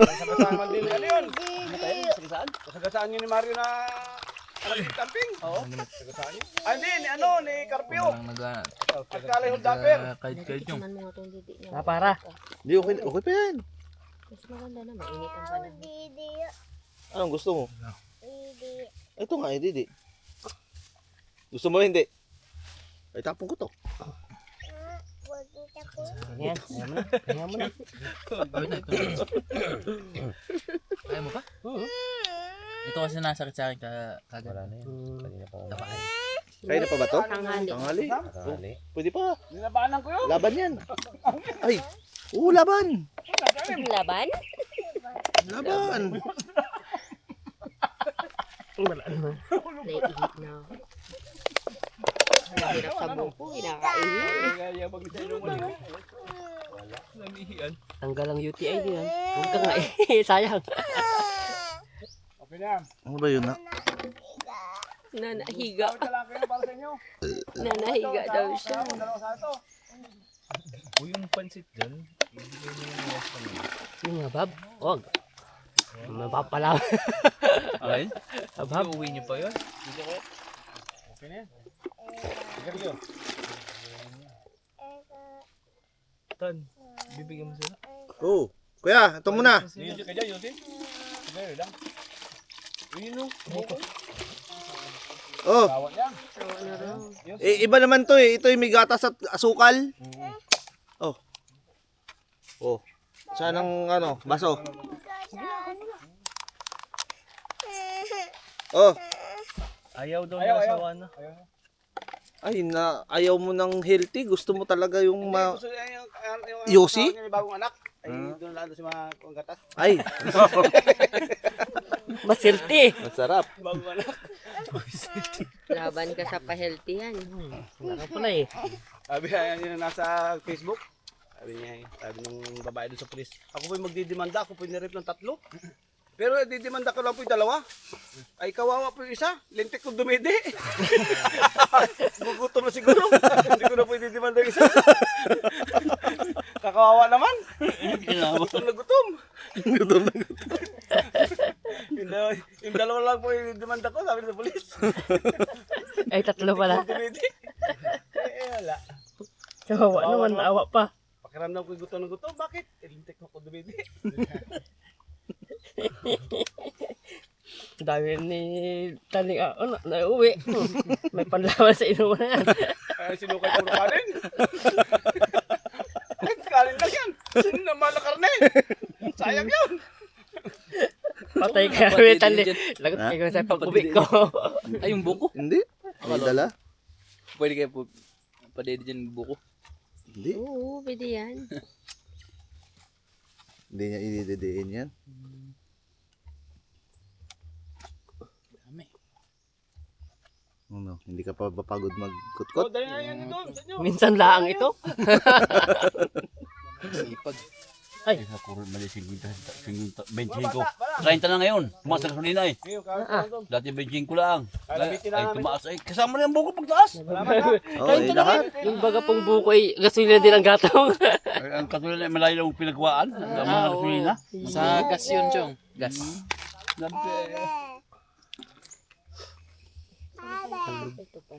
Sagasaan man din. Ano yun? Ano tayo? Sagasaan? Sagasaan yun ni Mario na camping. Oo. Sagasaan yun. Ay, hindi. Ni Carpio. At kalay Huldaper. Kahit yung. Naman mo itong didi niya. Para. Hindi, okay pa yan. Mas maganda na mainit ang panahon. Anong gusto mo? Ito nga, hindi. Gusto mo hindi? Ay, tapon ko to. Yan. Ayaw mo na. Ayaw mo pa? Ito kasi nasakit sa akin kagad. Wala na yan. Kanina pa ako. Kaya na pa ba to? Tanghali. Tanghali. Tanghali. Pwede pa. Ninabanan ko yun. Laban yan. Ay. Laban. Laban? Laban. Wala na. Naiihip na ako. Hirap sa buko. Kinakaihip. Kaya pag isa yung wala. Namihian. Tanggal ang UTI din. Huwag ka nga eh. Sayang. Okay na. Ano ba yun na? Nanahiga. Tawag ka lang kayo para sa inyo. Nanahiga daw siya. Dalawa sa ito. O yung pansit dyan, ibigay mo yung rest naman. Yung nga, Bab. Huwag. Mapapala. Ay? Bab. Uwi niyo pa yun? Okay na yan. Sigarilyo. Tan, bibigyan mo sila. Oo. Kuya, ito muna. Yusik ka dyan, Yusik. Sigarilyo lang. Yun o. Oh, Tawag yan. iba naman to eh. Ito yung may gatas at asukal. Oh. Oh. Saan ang baso? Oh. Ayaw daw Ayaw, niya ayaw. asawa na. Ay, ayaw mo ng healthy. Gusto mo talaga yung Gusto niya yung Yossi? yung bagong anak. Ay, doon lang si mga gatas. Ay, Masilti. masarap. Bagong anak. Laban ka sa pa-healthy yan. Wala pala eh. Sabi niya yun na nasa Facebook. Sabi nung babae doon sa pulis. Ako po'y magdidemanda, ako po'y nirip ng 3. Pero didemanda ko lang po'y 2. Ay kawawa po yung isa, lintik kong dumidi. Gugutom na siguro. Hindi ko na po'y didemanda yung isa. Kakawawa naman. Gutom na gutom. Yung 2 lang po yung demanda ko, sabi sa pulis. Ay, 3 pala. Dumidi. Wala. Kawawa naman, naawa pa. Pakiramdam ko gutom na gutom. Bakit? Lintik ko dumidi. Dami ni Taling nauwi. May panlaban sa inuman na yan. Kaya sinukay puro kanin. Kanin lang yan. Naman na karne. Sayang yun. Patay ka kami Taling. Lagot kayo sa pagkubik ko. Ay, yung buko. Hindi. May dala? Pwede kayo po padede dyan yung buko. Hindi. Oo, pwede yan. Hindi niya idididiin yan. Dami. Ano, hindi ka pa papagod Oh, magkutkot? dali na yan doon. Sa inyo. Minsan laang ito. Sipag. Ay, Nakurot mali 50, 25 ko. 30 na ngayon. Tumaas na kanina eh. Ngayon, kain doon. Dati 25 ko lang. Bitin na Ay namin. tumaas ay kasama na yung buko pagtaas. Salamat ha. Oo, lahat. yung baga pong buko ay gasolina din ang gatong. Ay, ang katulad ay malayo ang pinagwaan. Ang mga gasolina. Sa gas yun, Chong. Gas. Ito pa.